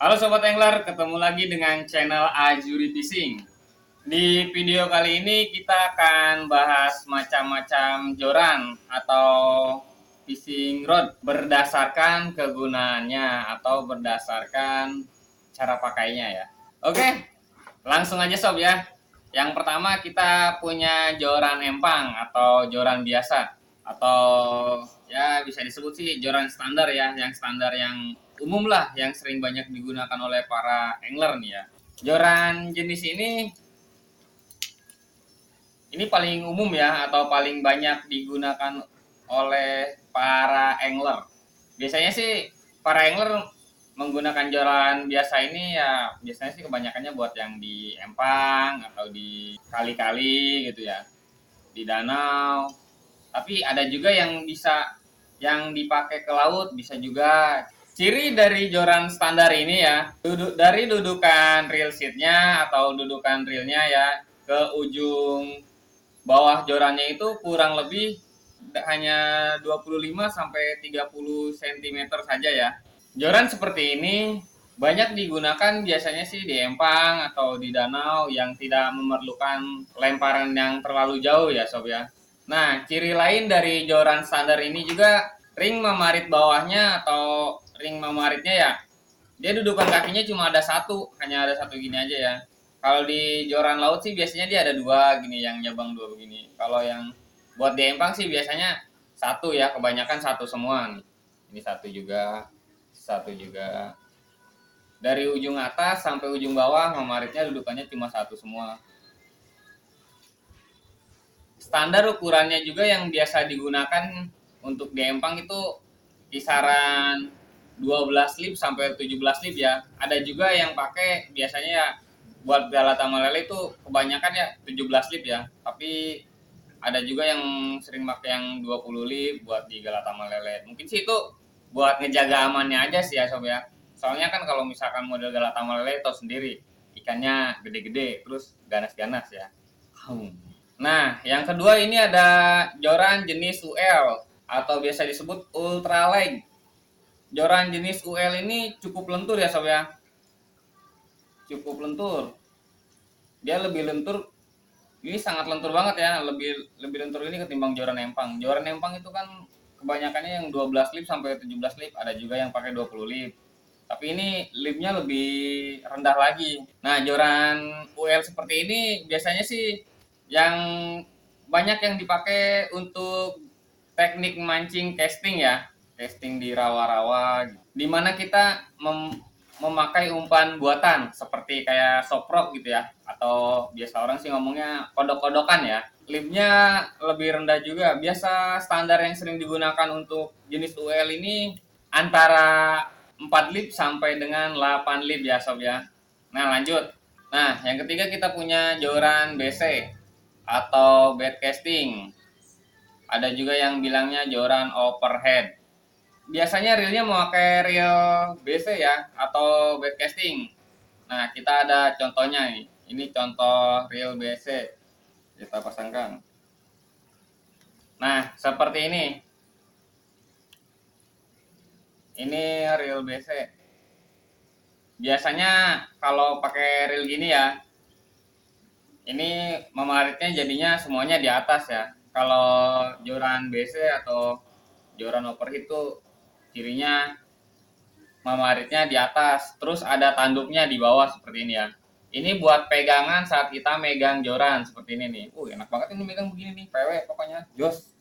Halo Sobat Angler, ketemu lagi dengan channel Azuri Fishing. Di video kali ini kita akan bahas macam-macam joran atau fishing rod berdasarkan kegunaannya atau berdasarkan cara pakainya ya. Oke, langsung aja Sob ya. Yang pertama kita punya joran empang atau joran biasa atau ya bisa disebut sih joran standar ya, yang standar yang umum lah yang sering banyak digunakan oleh para angler nih ya. Joran jenis ini paling umum ya atau paling banyak digunakan oleh para angler. Biasanya sih para angler menggunakan joran biasa ini ya biasanya sih kebanyakannya buat yang di empang atau di kali-kali gitu ya, di danau. Tapi ada juga yang bisa yang dipakai ke laut bisa juga. Ciri dari joran standar ini ya, dari dudukan reel seatnya atau dudukan reelnya ya ke ujung bawah jorannya itu kurang lebih hanya 25 sampai 30 cm saja ya. Joran seperti ini banyak digunakan biasanya sih di empang atau di danau yang tidak memerlukan lemparan yang terlalu jauh ya sob ya. Nah, ciri lain dari joran standar ini juga ring memarit bawahnya atau ring memaritnya ya. Dia dudukan kakinya cuma ada satu, hanya ada satu gini aja ya. Kalau di joran laut sih biasanya dia ada dua gini, yang nyabang dua begini. Kalau yang buat di empang sih biasanya satu ya, kebanyakan satu semua nih. Ini satu juga, satu juga. Dari ujung atas sampai ujung bawah memaritnya dudukannya cuma satu semua. Standar ukurannya juga yang biasa digunakan untuk di empang itu kisaran 12 lip sampai 17 lip ya. Ada juga yang pakai biasanya ya buat galata malele itu kebanyakan ya 17 lip ya. Tapi ada juga yang sering pakai yang 20 lip buat di galata malele. Mungkin sih itu buat ngejaga amannya aja sih ya sob ya. Soalnya kan kalau misalkan model galata malele tahu sendiri ikannya gede-gede terus ganas-ganas ya. Nah, yang kedua ini ada joran jenis UL atau biasa disebut ultralight. Joran jenis UL ini cukup lentur ya sob ya. Cukup lentur. Dia lebih lentur. Ini sangat lentur banget ya, lebih lebih lentur ini ketimbang joran empang. Joran empang itu kan kebanyakannya yang 12 lip sampai 17 lip, ada juga yang pakai 20 lip. Tapi ini lipnya lebih rendah lagi. Nah, joran UL seperti ini biasanya sih yang banyak yang dipakai untuk teknik mancing casting ya, casting di rawa-rawa, di mana kita memakai umpan buatan seperti kayak soprok gitu ya, atau biasa orang sih ngomongnya kodok-kodokan ya. Lipnya lebih rendah juga. Biasa standar yang sering digunakan untuk jenis UL ini antara 4 lip sampai dengan 8 lip ya sob ya. Nah lanjut. Nah yang ketiga kita punya joran BC atau bed casting. Ada juga yang bilangnya joran overhead. Biasanya reelnya memakai reel BC ya atau bed casting. Nah kita ada contohnya nih. Ini contoh reel BC. Kita pasangkan. Nah seperti ini. Ini reel BC. Biasanya kalau pakai reel gini ya, ini memaritnya jadinya semuanya di atas ya. Kalau joran BC atau joran overhead itu cirinya memaritnya di atas, terus ada tanduknya di bawah seperti ini ya. Ini buat pegangan saat kita megang joran seperti ini nih. Enak banget ini megang begini nih, PW pokoknya, jos.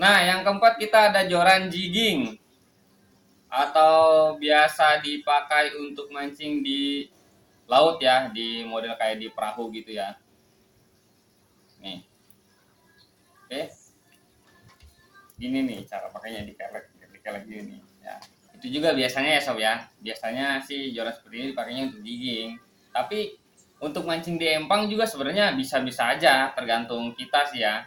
Nah, yang keempat kita ada joran jigging atau biasa dipakai untuk mancing di laut ya, di model kayak di perahu gitu ya. Nih, oke. Gini nih cara pakainya dikelek gini nih. Ya. Itu juga biasanya ya sob ya. Biasanya sih joran seperti ini dipakainya untuk jigging. Tapi untuk mancing di empang juga sebenarnya bisa-bisa aja, tergantung kita sih ya.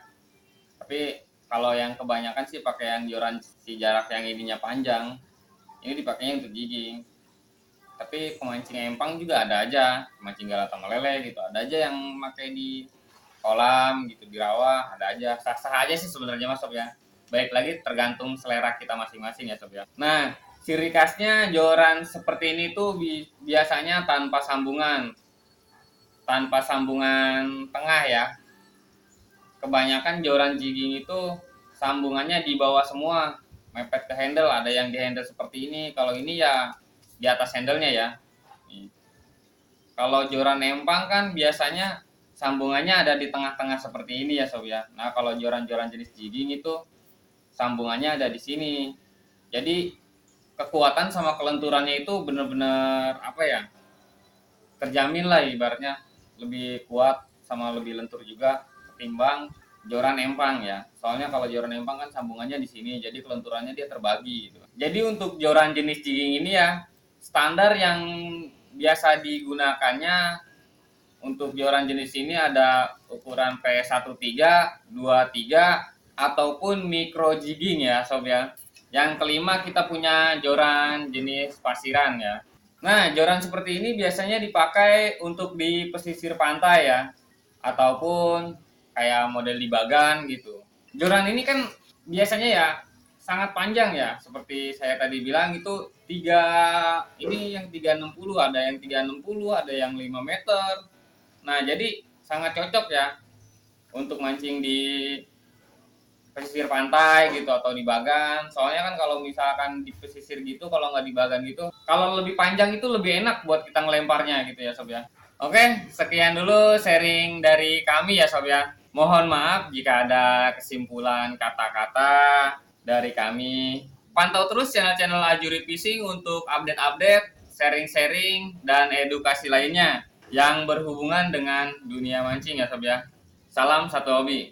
Tapi kalau yang kebanyakan sih pakai yang joran si jarak yang ininya panjang. Ini dipakainya untuk jigging. Tapi pemancing empang juga ada aja, pemancing galata meleleh gitu. Ada aja yang pakai di kolam gitu di rawa, ada aja. Sah-sah aja sih sebenarnya mas sob ya. Baik lagi tergantung selera kita masing-masing ya sob ya. Nah, Ciri khasnya joran seperti ini tuh biasanya tanpa sambungan tengah ya. Kebanyakan joran jigging itu sambungannya di bawah semua, mepet ke handle. Ada yang di handle seperti ini, kalau ini ya di atas handlenya ya. Kalau joran empang kan biasanya sambungannya ada di tengah-tengah seperti ini ya sob ya. Nah kalau joran-joran jenis jigging itu sambungannya ada di sini. Jadi kekuatan sama kelenturannya itu benar-benar apa ya, terjamin lah ibaratnya, lebih kuat sama lebih lentur juga ketimbang joran empang ya. Soalnya kalau joran empang kan sambungannya di sini, jadi kelenturannya dia terbagi gitu. Jadi untuk joran jenis jigging ini ya, standar yang biasa digunakannya untuk joran jenis ini ada ukuran P13, 23 ataupun micro jigging ya sob ya. Yang kelima kita punya joran jenis pasiran ya. Nah, joran seperti ini biasanya dipakai untuk di pesisir pantai ya, ataupun kayak model di bagan gitu. Joran ini kan biasanya ya sangat panjang ya, seperti saya tadi bilang itu ini yang 360, ada yang 360, ada yang 5 meter. Nah, jadi sangat cocok ya untuk mancing di pesisir pantai gitu atau di bagan. Soalnya kan kalau misalkan di pesisir gitu, kalau nggak di bagan gitu, kalau lebih panjang itu lebih enak buat kita ngelemparnya gitu ya sob ya. Oke, sekian dulu sharing dari kami ya sob ya. Mohon maaf jika ada kesimpulan kata-kata dari kami. Pantau terus channel-channel Ajurit Fishing untuk update-update, sharing-sharing, dan edukasi lainnya yang berhubungan dengan dunia mancing ya sob ya. Salam satu hobi.